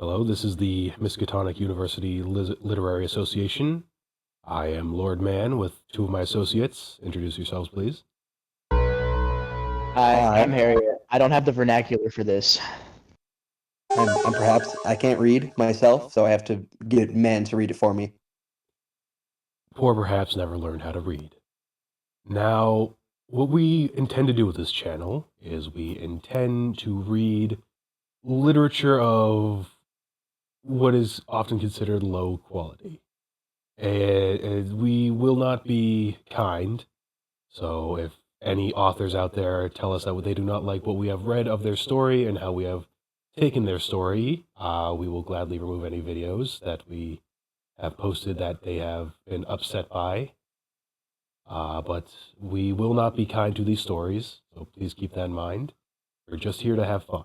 Hello, this is the Miskatonic University Literary Association. I am Lord Man with two of my associates. Introduce yourselves, please. Hi, I'm Harriet. I don't have the vernacular for this. I'm perhaps I can't read myself, so I have to get men to read it for me. Poor perhaps never learned how to read. Now, what we intend to do with this channel is we intend to read literature of what is often considered low quality. And we will not be kind, so if any authors out there tell us that they do not like what we have read of their story and how we have taken their story, we will gladly remove any videos that we have posted that they have been upset by. But we will not be kind to these stories, so please keep that in mind. We're just here to have fun.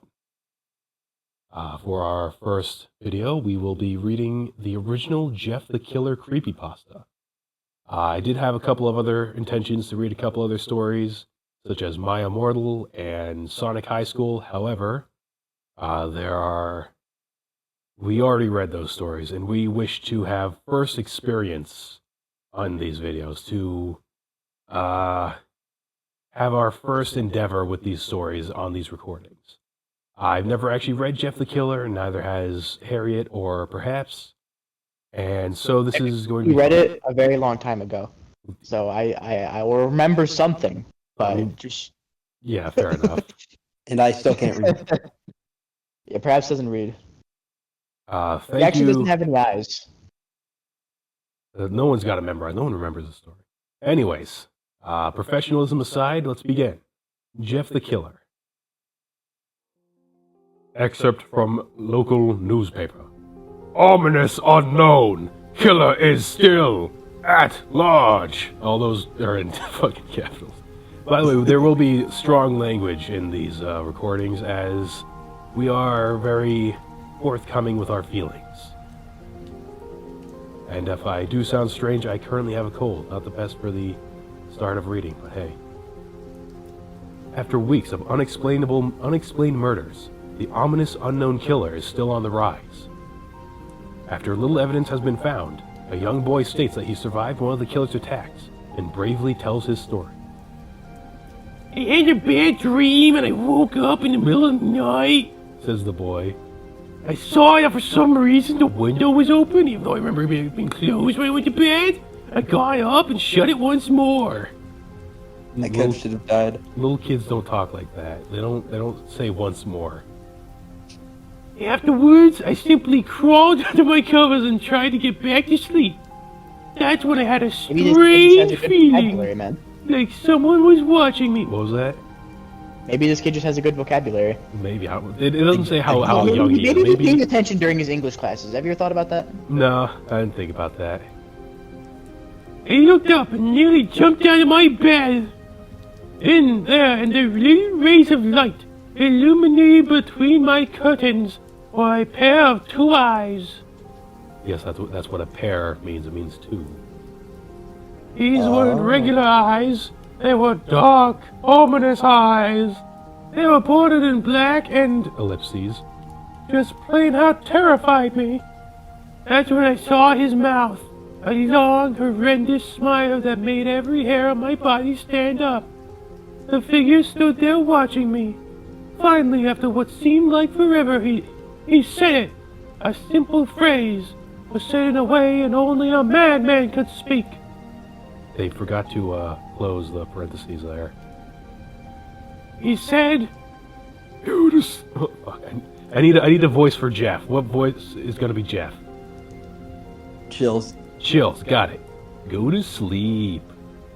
For our first video, we will be reading the original Jeff the Killer creepypasta. I did have a couple of other intentions to read a couple other stories, such as M.U.L.A and Sonic High School. However, we already read those stories, and we wish to have first experience on these videos, to have our first endeavor with these stories on these recordings. I've never actually read Jeff the Killer, neither has Harriet or perhaps, and so this is going to be... We read it a very long time ago, so I will remember something, but just... Yeah, fair enough. And I still can't read. Yeah, perhaps doesn't read. Thank He actually you. doesn't have any eyes. No one's got to memorize. No one remembers the story. Anyways, professionalism aside, let's begin. Jeff the Killer. Excerpt from local newspaper. Ominous unknown. Killer is still at large. All those are in fucking capitals. By the way, there will be strong language in these recordings, as we are very forthcoming with our feelings. And if I do sound strange, I currently have a cold. Not the best for the start of reading, but hey. After weeks of unexplained murders, the ominous unknown killer is still on the rise. After little evidence has been found, a young boy states that he survived one of the killer's attacks and bravely tells his story. I had a bad dream and I woke up in the middle of the night, says the boy. I saw that for some reason the window was open, even though I remember it being closed when I went to bed. I got up and shut it once more. That kid should have died. Little kids don't talk like that. They don't say once more. Afterwards, I simply crawled under my covers and tried to get back to sleep. That's when I had a strange feeling, like someone was watching me. What was that? Maybe this kid just has a good vocabulary. Maybe. It doesn't say how young he is. Maybe he's paying attention during his English classes. Have you ever thought about that? No, I didn't think about that. I looked up and nearly jumped out of my bed. In there, and the little rays of light illuminated between my curtains were a pair of two eyes. Yes, that's what a pair means. It means two. These weren't regular eyes. They were dark, ominous eyes. They were bordered in black and ellipses. Just plain how terrified me. That's when I saw his mouth. A long, horrendous smile that made every hair on my body stand up. The figure stood there watching me. Finally, after what seemed like forever, he said it. A simple phrase, was said in a way and only a madman could speak. They forgot to close the parentheses there. He said, oh, fuck. I need a voice for Jeff. What voice is going to be Jeff? Chills. Chills, got it. Go to sleep.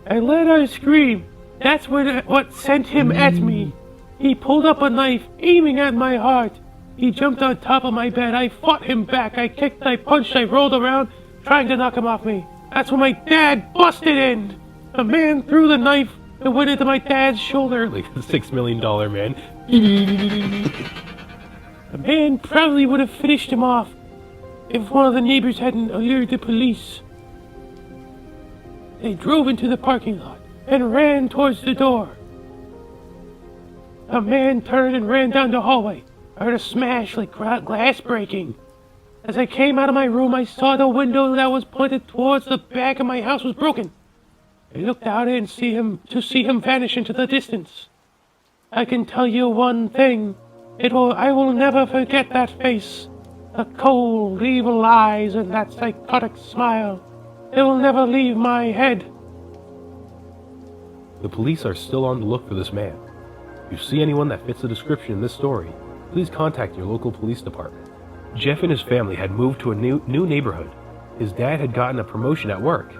I let out a scream. That's what sent him at me. He pulled up a knife, aiming at my heart. He jumped on top of my bed. I fought him back. I kicked, I punched, I rolled around, trying to knock him off me. That's when my dad busted in. A man threw the knife and went into my dad's shoulder, like the $6 million man. The man probably would have finished him off if one of the neighbors hadn't alerted the police. They drove into the parking lot and ran towards the door. A man turned and ran down the hallway. I heard a smash like glass breaking. As I came out of my room, I saw the window that was pointed towards the back of my house was broken. I looked out and see him vanish into the distance. I can tell you one thing. I will never forget that face. The cold, evil eyes and that psychotic smile. It will never leave my head. The police are still on the look for this man. If you see anyone that fits the description in this story, please contact your local police department. Jeff and his family had moved to a new neighborhood. His dad had gotten a promotion at work.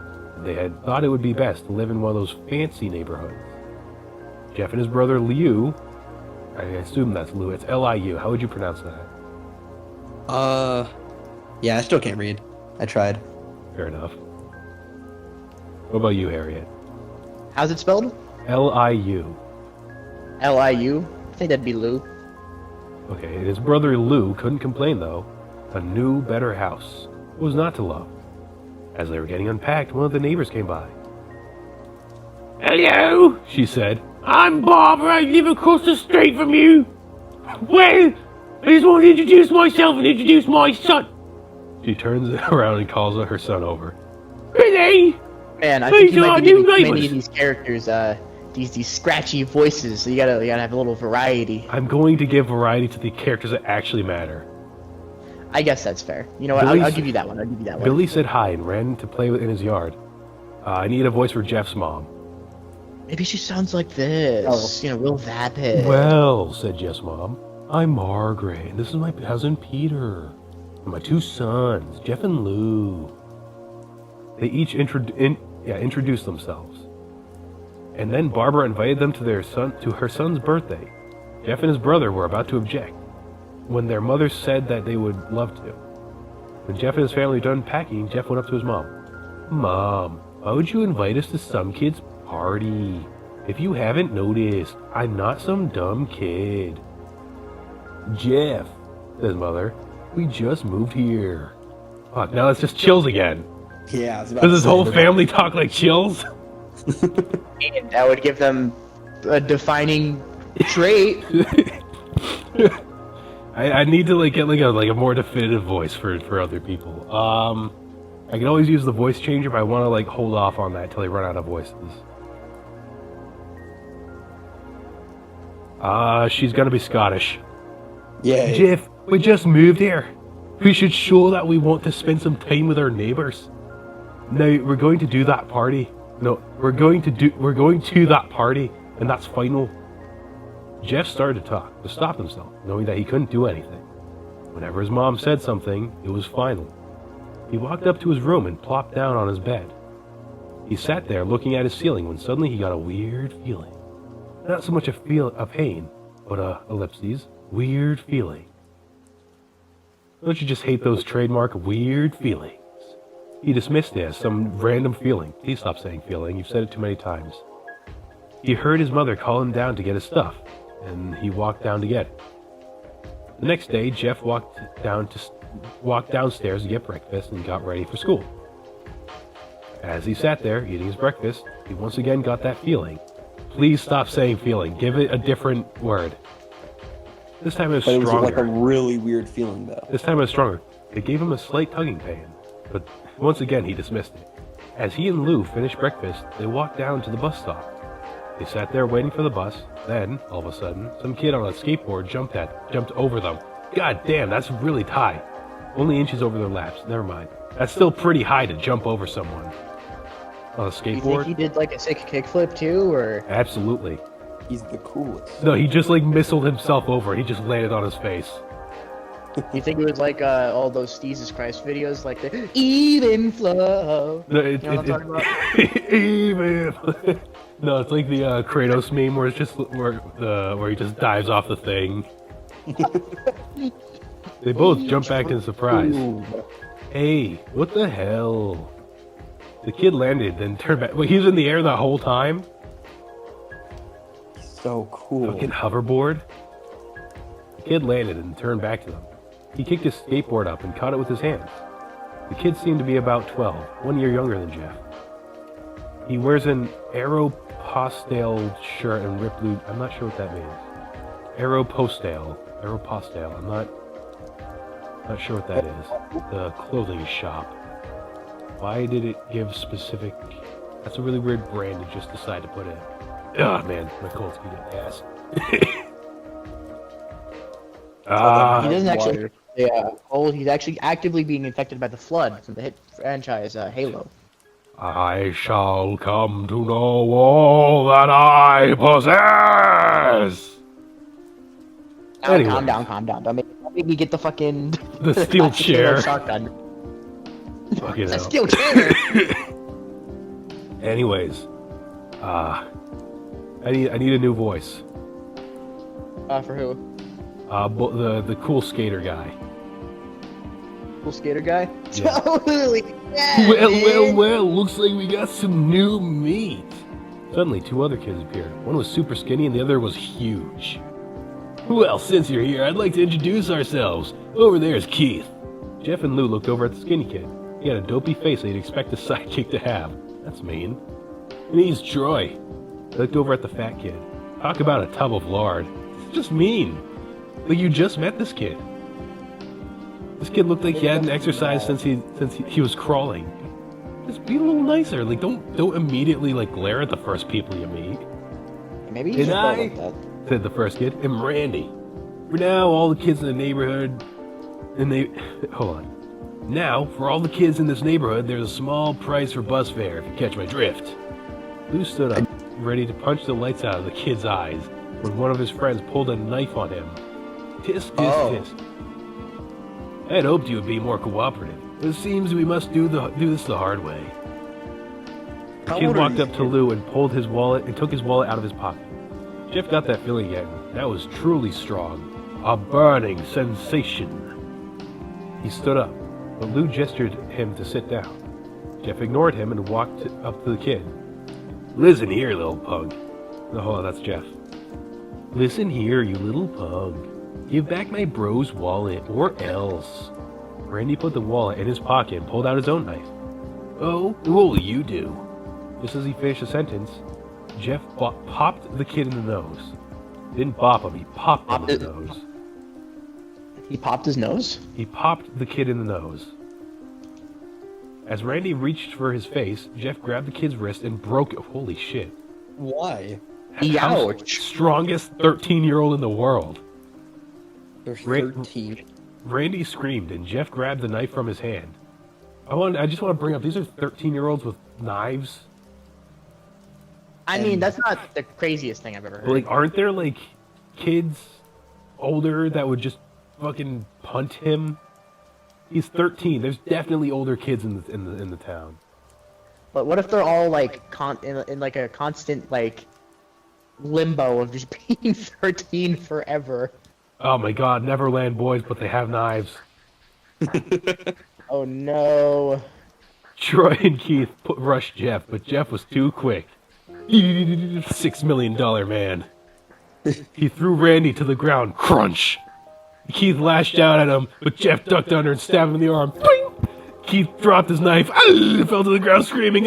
They had thought it would be best to live in one of those fancy neighborhoods. Jeff and his brother Liu, I assume that's Liu, it's L-I-U, how would you pronounce that? Yeah, I still can't read. I tried. Fair enough. What about you, Harriet? How's it spelled? L-I-U. L-I-U? I think that'd be Lou. Okay, his brother Lou couldn't complain though. A new, better house. What was not to love? As they were getting unpacked, one of the neighbors came by. Hello, she said. I'm Barbara. I live across the street from you. Well, I just want to introduce myself and introduce my son. She turns around and calls her son over. Really? Man, I think you might be giving many of these characters these scratchy voices, so you gotta have a little variety. I'm going to give variety to the characters that actually matter. I guess that's fair. You know what? I'll give you that one. Billy said hi and ran to play in his yard. I need a voice for Jeff's mom. Maybe she sounds like this. Oh. You know, real vapid. Well, said Jeff's mom, I'm Margaret, and this is my cousin Peter. And my two sons, Jeff and Lou. They each introduced themselves. And then Barbara invited them to her son's birthday. Jeff and his brother were about to object, when their mother said that they would love to. When Jeff and his family were done packing, Jeff went up to his mom. Mom, why would you invite us to some kid's party? If you haven't noticed, I'm not some dumb kid. Jeff, says mother, we just moved here. Fuck, now it's just chills again. Yeah, does his whole family talk like chills? And that would give them a defining trait. I need to get a more definitive voice for other people. I can always use the voice changer, but I want to hold off on that till I run out of voices. She's gonna be Scottish. Yeah. Jeff, we just moved here. We should show that we want to spend some time with our neighbors. Now we're going to do that party. No, we're going to that party, and that's final. Jeff started to talk, but stopped himself, knowing that he couldn't do anything. Whenever his mom said something, it was final. He walked up to his room and plopped down on his bed. He sat there looking at his ceiling when suddenly he got a weird feeling. Not so much a pain, but ellipses, weird feeling. Don't you just hate those trademark weird feelings? He dismissed it as some random feeling. Please stop saying feeling, you've said it too many times. He heard his mother call him down to get his stuff, and he walked down to get it. The next day, Jeff walked downstairs to get breakfast and got ready for school. As he sat there eating his breakfast, he once again got that feeling. Please stop saying feeling. Give it a different word. This time it was stronger. It was a really weird feeling, though. This time it was stronger. It gave him a slight tugging pain, but once again he dismissed it. As he and Lou finished breakfast, they walked down to the bus stop. They sat there waiting for the bus. Then, all of a sudden, some kid on a skateboard jumped over them. God damn, that's really high. Only inches over their laps. Never mind. That's still pretty high to jump over someone. On a skateboard. You think he did a sick kickflip too, or? Absolutely. He's the coolest. No, he just missiled himself over. He just landed on his face. You think it was all those Jesus Christ videos, like the even flow? No, you know what I'm talking about? Even. No, it's like the Kratos meme where it's just where he just dives off the thing. They both jump back in surprise. Ooh. Hey, what the hell? The kid landed, then turned back. Wait, he was in the air the whole time? So cool. Fucking hoverboard. The kid landed and turned back to them. He kicked his skateboard up and caught it with his hands. The kid seemed to be about 12, 1 year younger than Jeff. He wears an Aeropostale shirt and ripped blue. I'm not sure what that means. Aeropostale. I'm not. Not sure what that is. The clothing shop. Why did it give specific... That's a really weird brand to just decide to put in. Oh man, my cold's gonna get ass. He doesn't actually... Yeah, he's actually actively being infected by the Flood from the hit franchise Halo. I shall come to know all that I possess! Calm down. Don't make me get the fucking... The steel chair. Shotgun. Fucking That hell. steel chair! Anyways, I need a new voice. For who? The cool skater guy. Cool skater guy? Yeah. Totally! Yeah, Well, looks like we got some new meat. Suddenly, two other kids appeared. One was super skinny and the other was huge. Well, since you're here, I'd like to introduce ourselves. Over there's Keith. Jeff and Lou looked over at the skinny kid. He had a dopey face that you'd expect a sidekick to have. That's mean. And he's Troy. They looked over at the fat kid. Talk about a tub of lard. It's just mean. Like you just met this kid. This kid looked like he hadn't exercised since he was crawling. Just be a little nicer. Like don't immediately like glare at the first people you meet. Maybe you should go like that. Said the first kid. I'm Randy. For now, all the kids in the neighborhood, hold on. Now, for all the kids in this neighborhood, there's a small price for bus fare, if you catch my drift. Lou stood up, ready to punch the lights out of the kid's eyes, when one of his friends pulled a knife on him. Tisk. I had hoped you would be more cooperative, but it seems we must do this the hard way. The kid walked up to Lou and took his wallet out of his pocket. Jeff got that feeling again. That was truly strong. A burning sensation. He stood up, but Lou gestured him to sit down. Jeff ignored him and walked up to the kid. Listen here, little pug. No, hold on, that's Jeff. Listen here, you little pug. Give back my bro's wallet, or else. Randy put the wallet in his pocket and pulled out his own knife. Oh, what will you do? Just as he finished the sentence, Jeff popped the kid in the nose. Didn't bop him, he popped him in the nose. He popped his nose? He popped the kid in the nose. As Randy reached for his face, Jeff grabbed the kid's wrist and broke it. Holy shit. Why? Ouch. Strongest 13-year-old in the world. There's 13. Randy screamed and Jeff grabbed the knife from his hand. I just want to bring up, these are 13-year-olds with knives. I mean, that's not the craziest thing I've ever heard. Like, aren't there, like, kids older that would just fucking punt him? He's 13. There's definitely older kids in the town. But what if they're all, like, in like, a constant, like, limbo of just being 13 forever? Oh my god, Neverland boys, but they have knives. Oh no. Troy and Keith rushed Jeff, but Jeff was too quick. $6 million man. He threw Randy to the ground. Crunch! Keith lashed out at him, but Jeff ducked under and stabbed him in the arm. Boing! Keith dropped his knife. Fell to the ground screaming.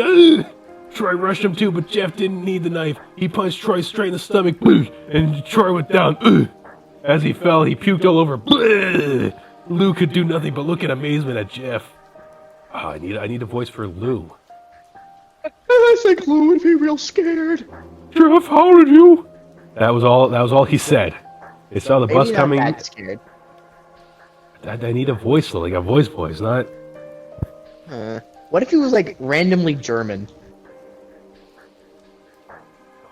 Troy rushed him too, but Jeff didn't need the knife. He punched Troy straight in the stomach, and Troy went down. As he fell, he puked all over. Lou could do nothing but look in amazement at Jeff. Oh, I need a voice for Lou. I think Lou would be real scared. Jeff, how did you? That was all he said. They saw the bus coming. Maybe not that scared. I need a voice though, like a voice, not. What if he was like randomly German?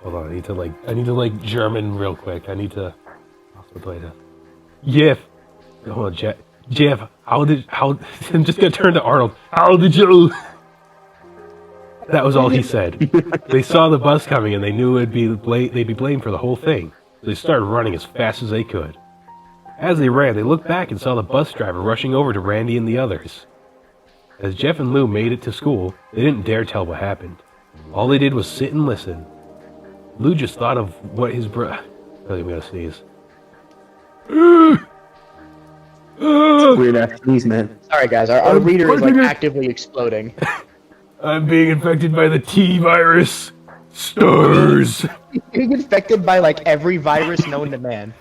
Hold on, I need to like German real quick. I need to. Jeff, hold on, Jeff. I'm just gonna turn to Arnold. How did you? That was all he said. They saw the bus coming and they knew they'd be blamed for the whole thing. So they started running as fast as they could. As they ran, they looked back and saw the bus driver rushing over to Randy and the others. As Jeff and Lou made it to school, they didn't dare tell what happened. All they did was sit and listen. Lou just thought of what his brother... Really, I'm gonna sneeze. Weird ass sneeze, man. Sorry guys, our reader is like actively exploding. I'm being infected by the T virus. Stars. Being infected by like every virus known to man.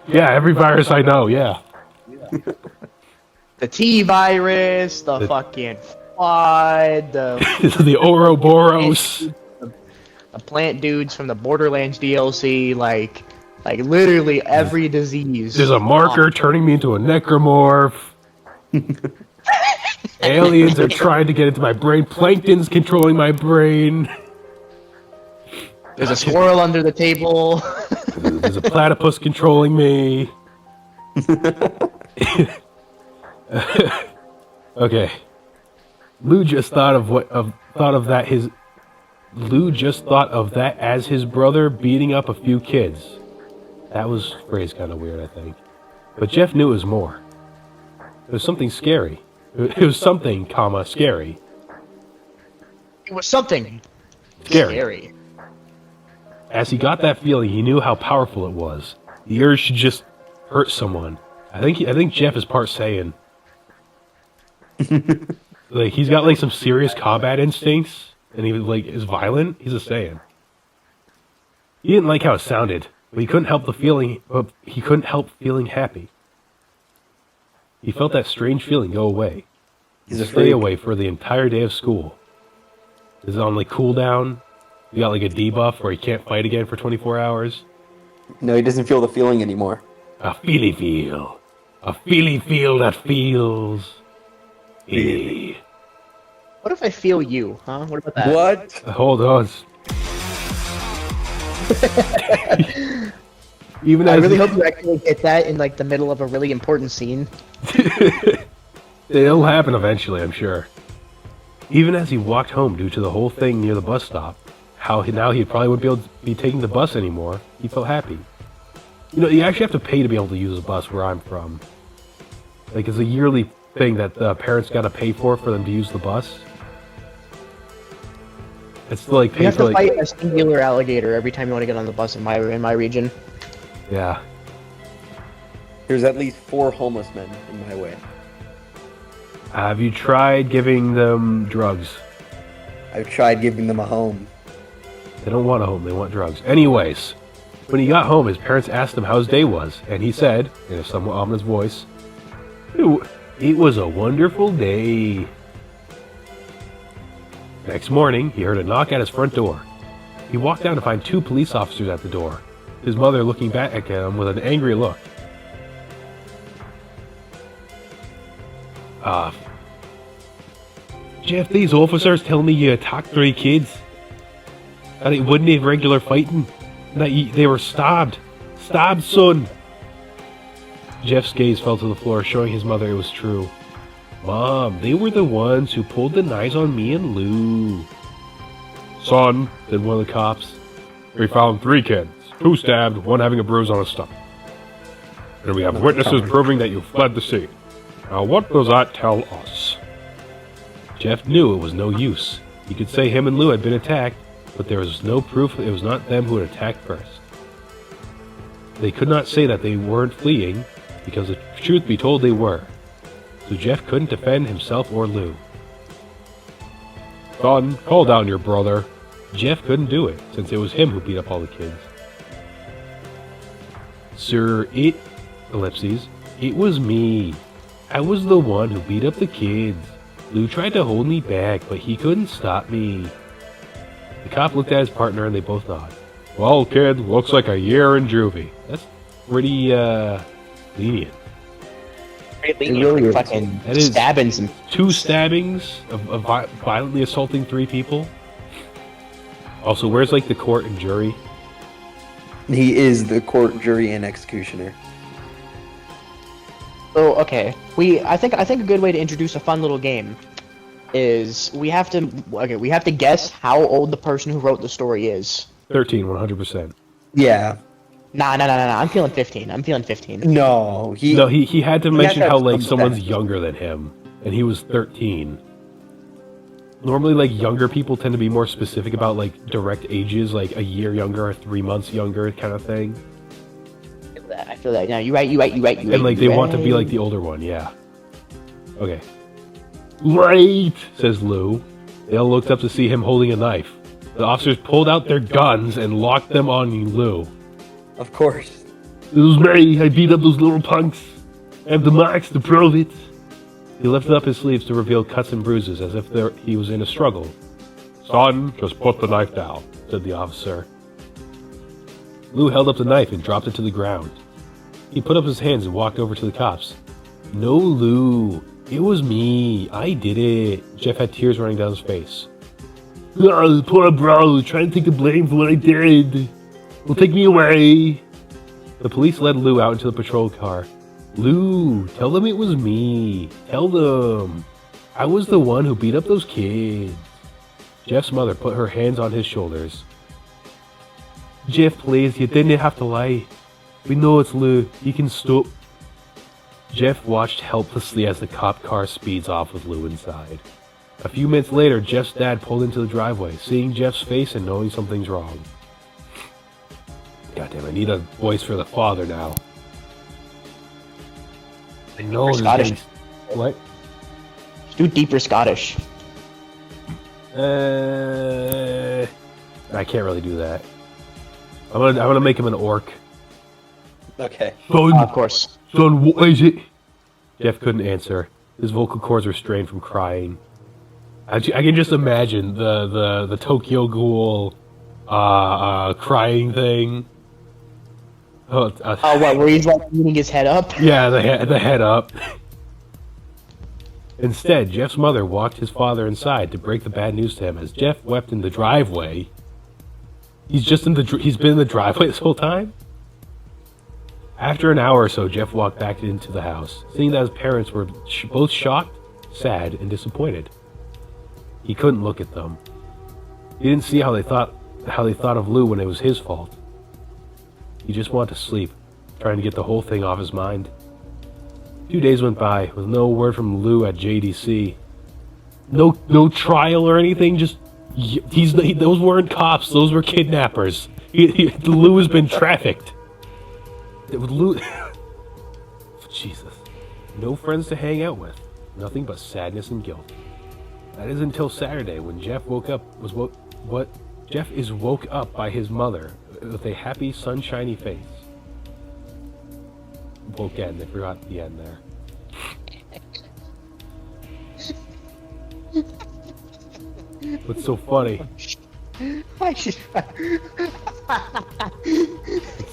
Yeah, every virus I know, yeah. The T-virus, the fucking flood, the Ouroboros. the plant dudes from the Borderlands DLC, like literally every disease. There's a marker turning me into a necromorph. Aliens are trying to get into my brain. Plankton's controlling my brain. There's a squirrel under the table. There's a platypus controlling me. Okay. Lou just thought of that as his brother beating up a few kids. That was phrased kind of weird, I think. But Jeff knew it was more. It was something scary. It was something, scary. It was something Scary. As he got that feeling, he knew how powerful it was. The urge to just hurt someone. I think Jeff is part Saiyan. Like, he's got like some serious combat instincts, and he is violent. He's a Saiyan. He didn't like how it sounded, but he couldn't help feeling happy. He felt that strange feeling go away. He's stay away for the entire day of school. Is it on like cooldown? You got like a debuff where he can't fight again for 24 hours? No, he doesn't feel the feeling anymore. A feely feel. A feely feel that feels. Feely. What if I feel you, huh? What about that? What? Hold on. Even I as really hope you actually get that in like the middle of a really important scene. It'll happen eventually, I'm sure. Even as he walked home due to the whole thing near the bus stop, now he probably wouldn't be able to be taking the bus anymore, he felt happy. You know, you actually have to pay to be able to use a bus where I'm from. Like, it's a yearly thing that parents gotta pay for them to use the bus. It's to, like, pay You have for, to fight a singular alligator every time you want to get on the bus in my region. Yeah. There's at least 4 homeless men in my way. Have you tried giving them drugs? I've tried giving them a home. They don't want a home, they want drugs. Anyways, when he got home, his parents asked him how his day was, and he said, in a somewhat ominous voice, "It was a wonderful day." Next morning, he heard a knock at his front door. He walked down to find 2 police officers at the door, his mother looking back at him with an angry look. Jeff, these officers tell me you attacked 3 kids. That it wasn't even regular fighting. That they were stabbed. Stabbed, son. Jeff's gaze fell to the floor, showing his mother it was true. Mom, they were the ones who pulled the knives on me and Lou. Son, said one of the cops, we found 3 kids. 2 stabbed, 1 having a bruise on his stomach. And we have witnesses proving that you fled the scene. Now what does that tell us? Jeff knew it was no use. He could say him and Lou had been attacked, but there was no proof it was not them who had attacked first. They could not say that they weren't fleeing, because the truth be told they were. So Jeff couldn't defend himself or Lou. Son, call down your brother. Jeff couldn't do it, since it was him who beat up all the kids. Sir, it was me. I was the one who beat up the kids. Lou tried to hold me back, but he couldn't stop me. The cop looked at his partner and they both nodded. Well, kid, looks like a year in juvie. That's pretty, lenient. Really fucking stabbing some. 2 stabbings of violently assaulting 3 people. Also, where's like the court and jury? He is the court, jury, and executioner. So okay, I think a good way to introduce a fun little game is we have to guess how old the person who wrote the story is. 13, 100%. Yeah. Nah. I'm feeling 15. No, he had to mention how like someone's stats. younger than him, and he was 13. Normally, like younger people tend to be more specific about like direct ages, like a year younger or 3 months younger, kind of thing. I feel that. No, you're right. And like they want to be like the older one, yeah. Okay. Right, says Lou. They all looked up to see him holding a knife. The officers pulled out their guns and locked them on Lou. Of course. It was me. I beat up those little punks. I have the marks to prove it. He lifted up his sleeves to reveal cuts and bruises as if he was in a struggle. "Son, just put the knife down," said the officer. Lou held up the knife and dropped it to the ground. He put up his hands and walked over to the cops. "No, Lou. It was me. I did it." Jeff had tears running down his face. "Oh, poor bro. Trying to take the blame for what I did. Well, take me away." The police led Lou out into the patrol car. "Lou, tell them it was me. Tell them. I was the one who beat up those kids." Jeff's mother put her hands on his shoulders. "Jeff, please, you didn't have to lie. We know it's Lou. You can stop." Jeff watched helplessly as the cop car speeds off with Lou inside. A few minutes later, Jeff's dad pulled into the driveway, seeing Jeff's face and knowing something's wrong. Goddamn, I need a voice for the father now. I know Scottish. What? Do deeper Scottish. I can't really do that. I'm gonna make him an orc. Okay. Son, Of course. son, what is it? Jeff couldn't answer. His vocal cords were strained from crying. I can just imagine the Tokyo Ghoul crying thing. What, where he's like leaning his head up? Yeah, the head up. Instead, Jeff's mother walked his father inside to break the bad news to him as Jeff wept in the driveway. He's been in the driveway this whole time? After an hour or so, Jeff walked back into the house, seeing that his parents were both shocked, sad, and disappointed. He couldn't look at them. He didn't see how they thought of Lou when it was his fault. He just wanted to sleep, trying to get the whole thing off his mind. 2 days went by with no word from Lou at JDC. No trial or anything. Just those weren't cops. Those were kidnappers. Lou has been trafficked. Lou, Jesus. No friends to hang out with. Nothing but sadness and guilt. That is until Saturday when Jeff woke up by his mother with a happy, sunshiny face. Woke end. I forgot the end there. What's so funny? What's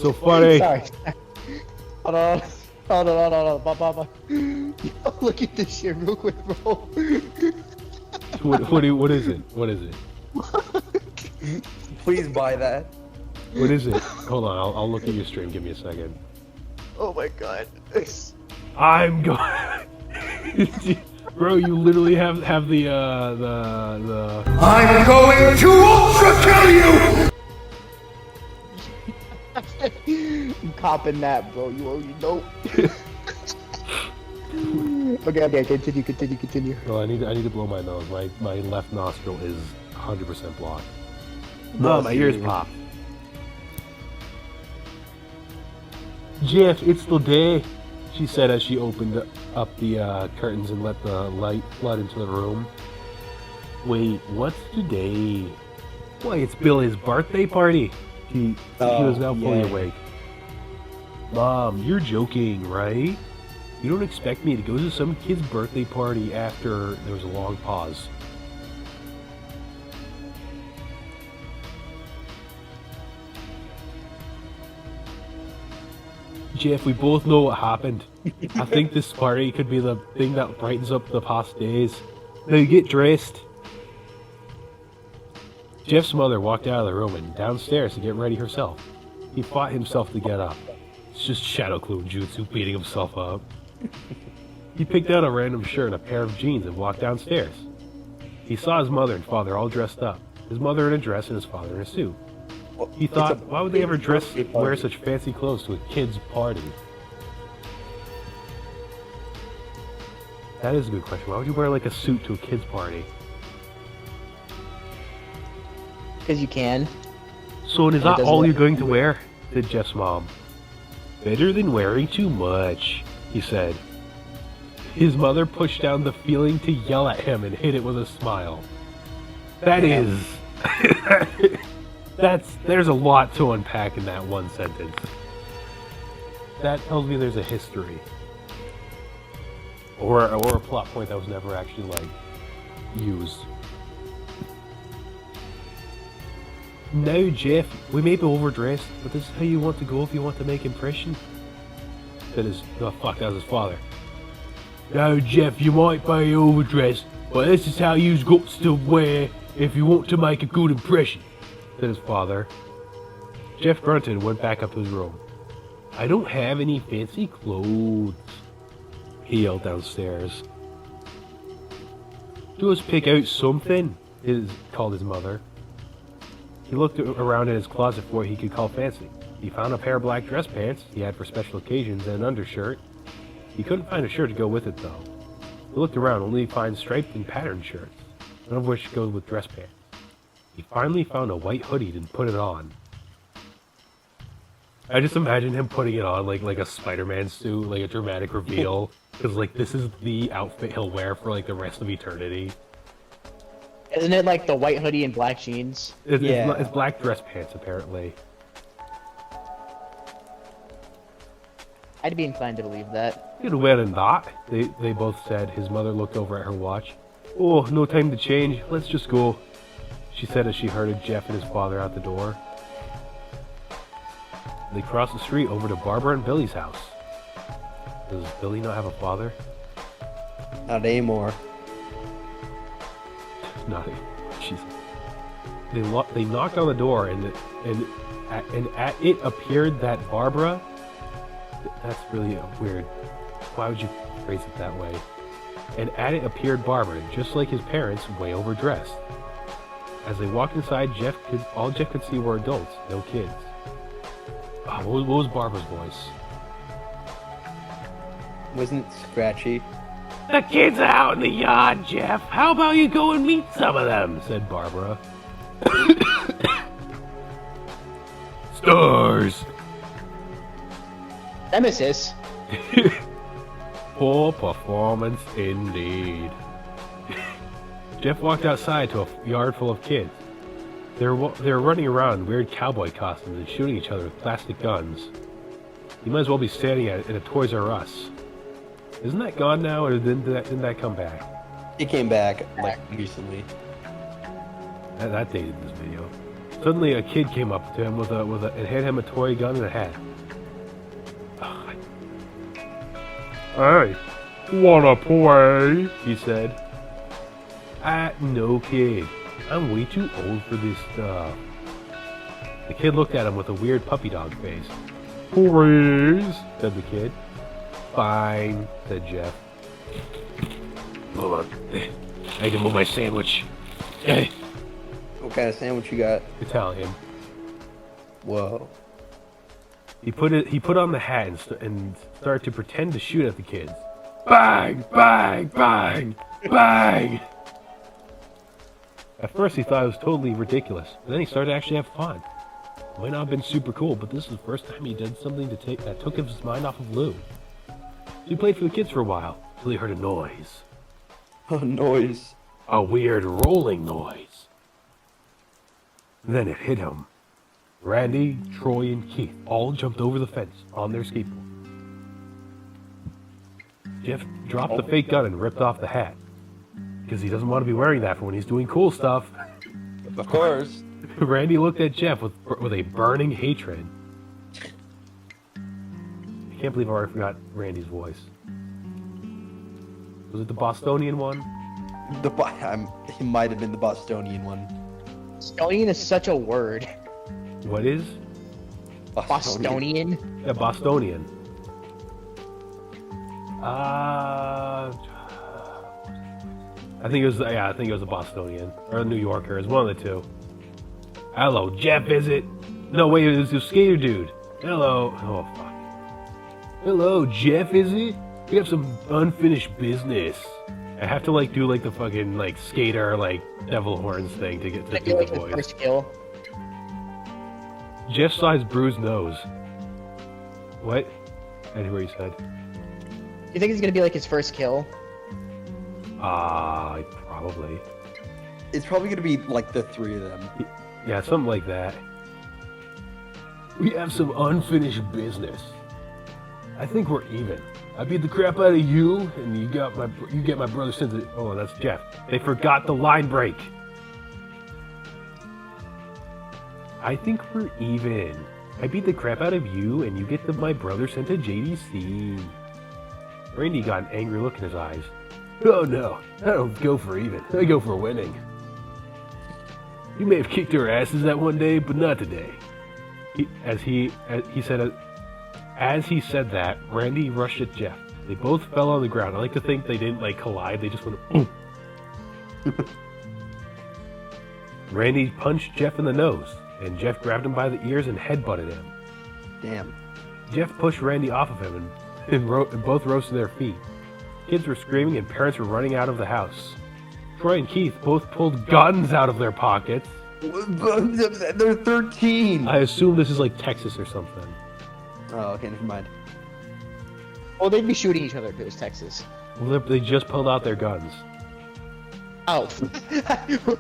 so funny? Sorry. Hold on. Bye. Look at this shit real quick, bro. What is it? What is it? Please buy that. What is it? Hold on, I'll look at your stream. Give me a second. Oh my god. I'm going. Bro, you literally have the. I'm going to ultra kill you! I'm copping that, bro. You know. Okay, continue. Oh, I need to blow my nose. My left nostril is 100% blocked. No, My ears pop. Jeff, it's the day, she said as she opened up the curtains and let the light flood into the room. Wait, what's today? Why, it's Billy's birthday party. He was now fully awake. Mom, you're joking, right? You don't expect me to go to some kid's birthday party after there was a long pause. Jeff, we both know what happened. I think this party could be the thing that brightens up the past days. Now get dressed. Jeff's mother walked out of the room and downstairs to get ready herself. He fought himself to get up. It's just Shadow Clone Jutsu beating himself up. He picked out a random shirt and a pair of jeans and walked downstairs. He saw his mother and father all dressed up. His mother in a dress and his father in a suit. He thought, why would they ever wear such fancy clothes to a kid's party? That is a good question. Why would you wear like a suit to a kid's party? Because you can. Son, is that all you're going to wear? Said Jeff's mom. Better than wearing too much, he said. His mother pushed down the feeling to yell at him and hit it with a smile. That is... There's a lot to unpack in that one sentence. That tells me there's a history. Or a plot point that was never actually, like, used. Now, Jeff, we may be overdressed, but this is how you want to go if you want to make impression. That is, oh fuck, that was his father. Now, Jeff, you might be overdressed, but this is how you've got to wear if you want to make a good impression. Said his father. Jeff grunted and went back up to his room. I don't have any fancy clothes, he yelled downstairs. Just pick out something, called his mother. He looked around in his closet for what he could call fancy. He found a pair of black dress pants he had for special occasions and an undershirt. He couldn't find a shirt to go with it though. He looked around only to find striped and patterned shirts, none of which go with dress pants. He finally found a white hoodie and put it on. I just imagine him putting it on like a Spider-Man suit, like a dramatic reveal, because like this is the outfit he'll wear for like the rest of eternity. Isn't it like the white hoodie and black jeans? It's black dress pants apparently. I'd be inclined to believe that. You'd wear that, they both said. His mother looked over at her watch. Oh, no time to change. Let's just go, she said as she herded Jeff and his father out the door. They crossed the street over to Barbara and Billy's house. Does Billy not have a father? Not anymore. Not Jesus. They knocked on the door and at it appeared that Barbara. That's really weird. Why would you phrase it that way? And at it appeared Barbara, just like his parents, way overdressed. As they walked inside, all Jeff could see were adults, no kids. Oh, what was Barbara's voice? Wasn't scratchy. The kids are out in the yard, Jeff. How about you go and meet some of them? Said Barbara. Stars. Nemesis. Poor performance indeed. Jeff walked outside to a yard full of kids. They were running around in weird cowboy costumes and shooting each other with plastic guns. You might as well be standing in a Toys R Us. Isn't that gone now, or didn't that come back? It came back like recently. That dated this video. Suddenly, a kid came up to him and handed him a toy gun and a hat. Hey, wanna play? He said. No kid. I'm way too old for this stuff. The kid looked at him with a weird puppy dog face. Please, said the kid. Fine, said Jeff. Hold on. I need to move my sandwich. Hey. What kind of sandwich you got? Italian. Whoa. He put on the hat and started to pretend to shoot at the kids. Bang! Bang! Bang! Bang! At first he thought it was totally ridiculous, but then he started to actually have fun. It might not have been super cool, but this is the first time he did something that took his mind off of Lou. So he played for the kids for a while, till he heard a noise. A noise. A weird rolling noise. Then it hit him. Randy, Troy, and Keith all jumped over the fence on their skateboard. Jeff dropped the fake gun and ripped off the hat. Because he doesn't want to be wearing that for when he's doing cool stuff. Of course. Randy looked at Jeff with a burning hatred. I can't believe I already forgot Randy's voice. Was it the Bostonian one? It might have been the Bostonian one. Bostonian is such a word. What is? Bostonian? Yeah, Bostonian. I think it was a Bostonian or a New Yorker. It was one of the two. Hello, Jeff, is it? No, wait, it was the skater dude. Hello. Oh fuck. Hello, Jeff, is it? We have some unfinished business. I have to do the fucking skater devil horns thing to get to do the voice. First kill. Jeff saw his bruised nose. What? I didn't hear what you said. You think it's gonna be his first kill? Probably. It's probably gonna be the three of them. Yeah, something like that. We have some unfinished business. I think we're even. I beat the crap out of you, and you get my brother sent to... Oh, that's Jeff. They forgot the line break. I think we're even. I beat the crap out of you, and you get my brother sent to JDC. Randy got an angry look in his eyes. Oh no, I don't go for even. I go for winning. You may have kicked our asses that one day, but not today. As he said that, Randy rushed at Jeff. They both fell on the ground. I like to think they didn't like collide. They just went. Randy punched Jeff in the nose, and Jeff grabbed him by the ears and headbutted him. Damn. Jeff pushed Randy off of him and both rose to their feet. Kids were screaming and parents were running out of the house. Troy and Keith both pulled guns out of their pockets. They're 13. I assume this is like Texas or something. Oh, okay, never mind. Well, they'd be shooting each other if it was Texas. Well, they just pulled out their guns. Oh.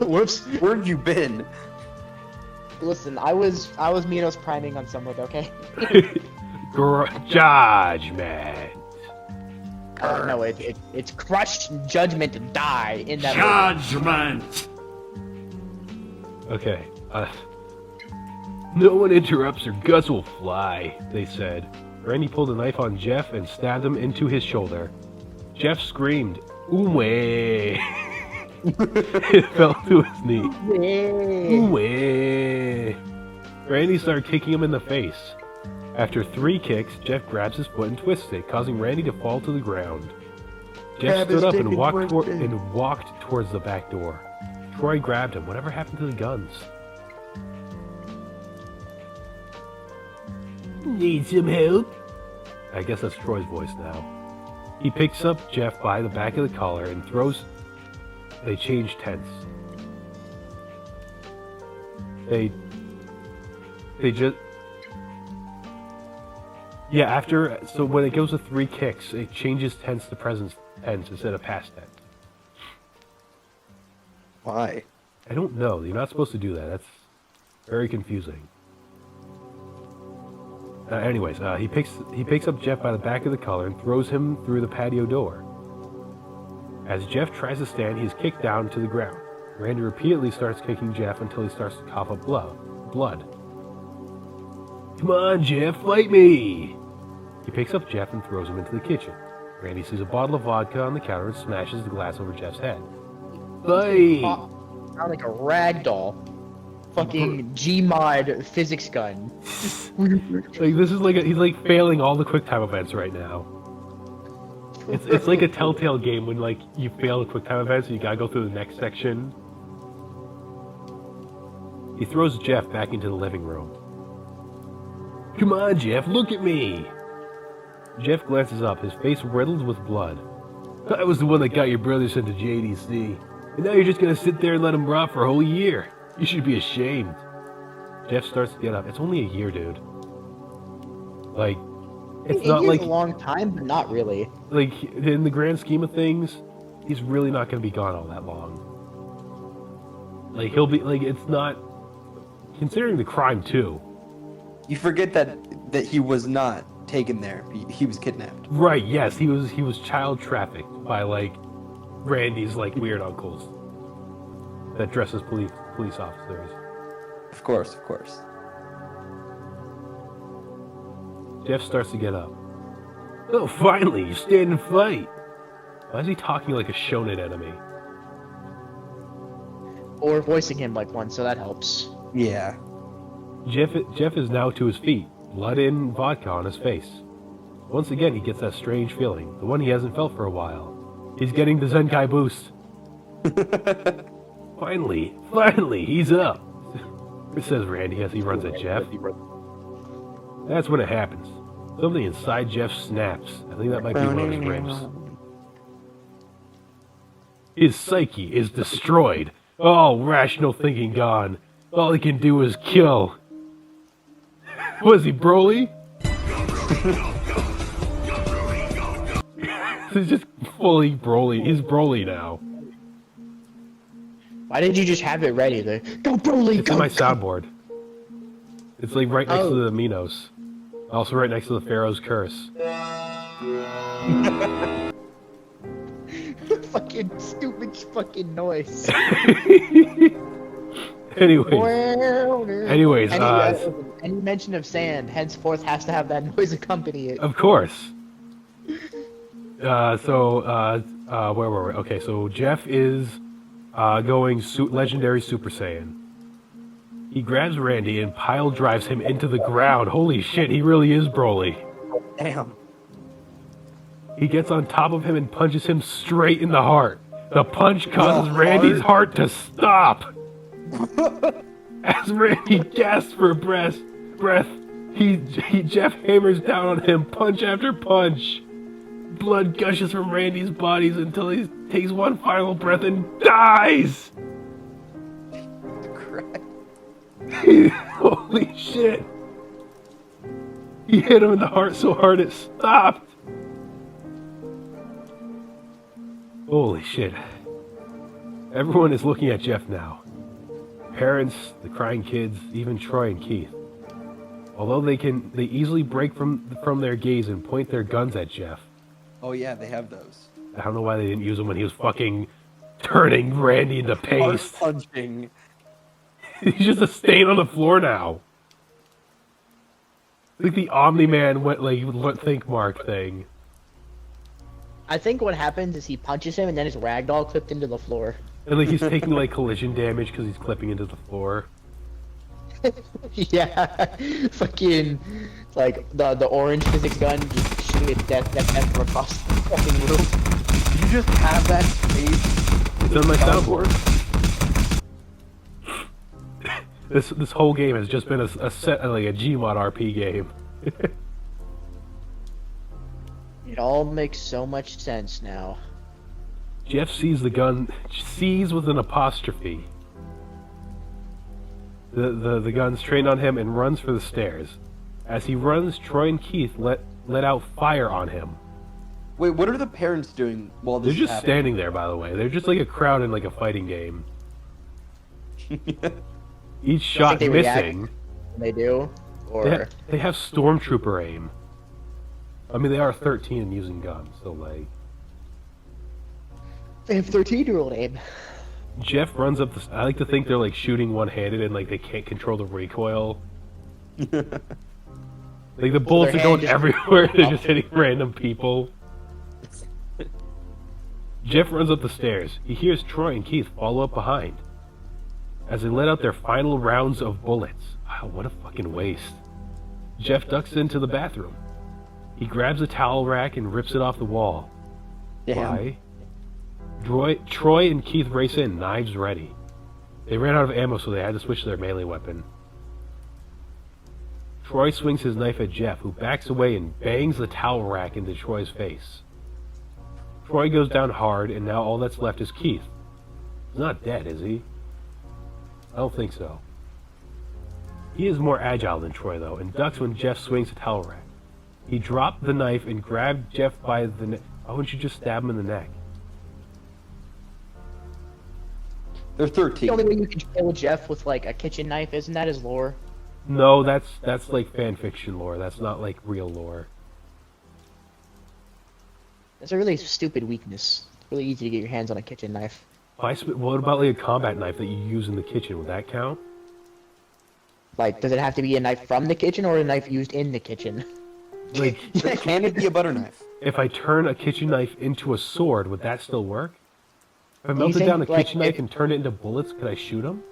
Whoops. Where'd you been? Listen, I was Minos priming on someone, okay? Judgment. No, it's crushed judgment to die in that Judgment! Okay, no one interrupts or guts will fly, they said. Randy pulled a knife on Jeff and stabbed him into his shoulder. Jeff screamed, "Ooh-wee!" It fell to his knee. Ooh-wee! Randy started kicking him in the face. After 3 kicks, Jeff grabs his foot and twists it, causing Randy to fall to the ground. Jeff stood up and walked towards the back door. Troy grabbed him. Whatever happened to the guns? Need some help? I guess that's Troy's voice now. He picks up Jeff by the back of the collar and throws... They change tents. They just... Yeah, after... So when it goes to 3 kicks, it changes tense to present tense instead of past tense. Why? I don't know. You're not supposed to do that. That's very confusing. Anyways, he picks up Jeff by the back of the collar and throws him through the patio door. As Jeff tries to stand, he is kicked down to the ground. Randy repeatedly starts kicking Jeff until he starts to cough up blood. Come on, Jeff, fight me! He picks up Jeff and throws him into the kitchen. Randy sees a bottle of vodka on the counter and smashes the glass over Jeff's head. Fight! Sound like a rag doll. Fucking Gmod physics gun. Like this is like he's like failing all the QuickTime events right now. It's like a Telltale game when like you fail the QuickTime events and you gotta go through the next section. He throws Jeff back into the living room. Come on, Jeff, look at me! Jeff glances up, his face riddled with blood. I was the one that got your brother sent to JDC, and now you're just gonna sit there and let him rot for a whole year. You should be ashamed. Jeff starts to get up. It's only a year, dude. Like, it's not like a long time, but not really. Like, in the grand scheme of things, he's really not gonna be gone all that long. Like, he'll be, like, it's not... Considering the crime, too. You forget that he was not taken there. He was kidnapped. Right, yes, he was child trafficked by, like, Randy's, like, weird uncles that dress as police officers. Of course, of course. Jeff starts to get up. Oh, finally, you stand and fight! Why is he talking like a shonen enemy? Or voicing him like one, so that helps. Yeah. Jeff is now to his feet, blood and vodka on his face. Once again, he gets that strange feeling, the one he hasn't felt for a while. He's getting the Zenkai boost. Finally, he's up, says Randy as he runs at Jeff. That's when it happens. Something inside Jeff snaps. I think that might be one of his ribs. His psyche is destroyed. All rational thinking gone. All he can do is kill. Was he Broly? He's just fully Broly. He's Broly now. Why did you just have it ready? Go Broly, It's go! in my soundboard. It's like right next to the Minos. Also right next to the Pharaoh's curse. Fucking stupid fucking noise. Anyways, any mention of sand henceforth has to have that noise accompany it. of course. Where were we? Okay, so Jeff is going legendary Super Saiyan. He grabs Randy and pile drives him into the ground. Holy shit, he really is Broly. Damn. He gets on top of him and punches him straight in the heart. The punch causes Randy's heart to stop. As Randy gasps for breath, Jeff hammers down on him, punch after punch. Blood gushes from Randy's body until he takes one final breath and dies. Holy shit. He hit him in the heart so hard it stopped. Holy shit. Everyone is looking at Jeff now. Parents, the crying kids, even Troy and Keith. Although they easily break from their gaze and point their guns at Jeff. Oh yeah, they have those. I don't know why they didn't use them when he was fucking turning Randy into paste. Punching. He's just a stain on the floor now. Like the Omni-Man think mark thing. I think what happens is he punches him and then his ragdoll clipped into the floor. And like he's taking like collision damage because he's clipping into the floor. Yeah, fucking like the orange physics gun just shooting at death from across the fucking room. Did you just have that space? It's on my soundboard. This whole game has just been a Gmod RP game. It all makes so much sense now. Jeff sees the gun, sees with an apostrophe. The gun's trained on him and runs for the stairs. As he runs, Troy and Keith let out fire on him. Wait, what are the parents doing while this They're just is standing there, by the way. They're just like a crowd in like a fighting game. Each shot missing. They do? Or... They have stormtrooper aim. I mean, they are 13 and using guns, so like... They have 13-year-old aim. Jeff runs up the... I like to think they're like shooting one-handed and like they can't control the recoil. Like the bullets are going everywhere, they're just hitting random people. Jeff runs up the stairs. He hears Troy and Keith follow up behind as they let out their final rounds of bullets. Wow, what a fucking waste. Jeff ducks into the bathroom. He grabs a towel rack and rips it off the wall. Damn. Why? Troy and Keith race in, knives ready. They ran out of ammo, so they had to switch to their melee weapon. Troy swings his knife at Jeff, who backs away and bangs the towel rack into Troy's face. Troy goes down hard, and now all that's left is Keith. He's not dead, is he? I don't think so. He is more agile than Troy, though, and ducks when Jeff swings the towel rack. He dropped the knife and grabbed Jeff by the neck. Why wouldn't you just stab him in the neck? They're 13. The only way you can kill Jeff with like a kitchen knife, isn't that his lore? No, that's like fan fiction lore. That's not like real lore. That's a really stupid weakness. It's really easy to get your hands on a kitchen knife. What about like a combat knife that you use in the kitchen? Would that count? Like, does it have to be a knife from the kitchen or a knife used in the kitchen? Like, Can it be a butter knife? if I turn a kitchen knife into a sword, would that still work? If I you melted think, down a like, kitchen knife and turned it into bullets, could I shoot him?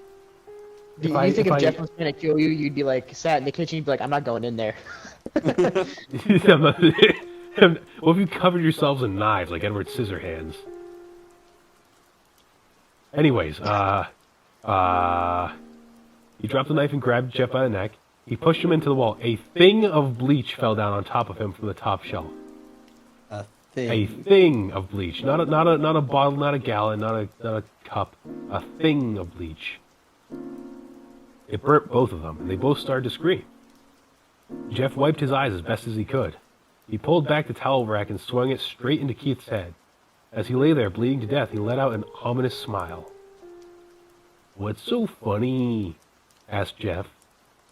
Do you think if Jeff was gonna kill you, you'd be like sat in the kitchen, you'd be like, I'm not going in there. What if you covered yourselves in knives like Edward Scissorhands? Anyways, he dropped the knife and grabbed Jeff by the neck. He pushed him into the wall. A thing of bleach fell down on top of him from the top shelf. A thing. A thing of bleach, not a bottle, not a gallon, not a cup. A thing of bleach. It burnt both of them, and they both started to scream. Jeff wiped his eyes as best as he could. He pulled back the towel rack and swung it straight into Keith's head. As he lay there, bleeding to death, he let out an ominous smile. "What's so funny?" asked Jeff.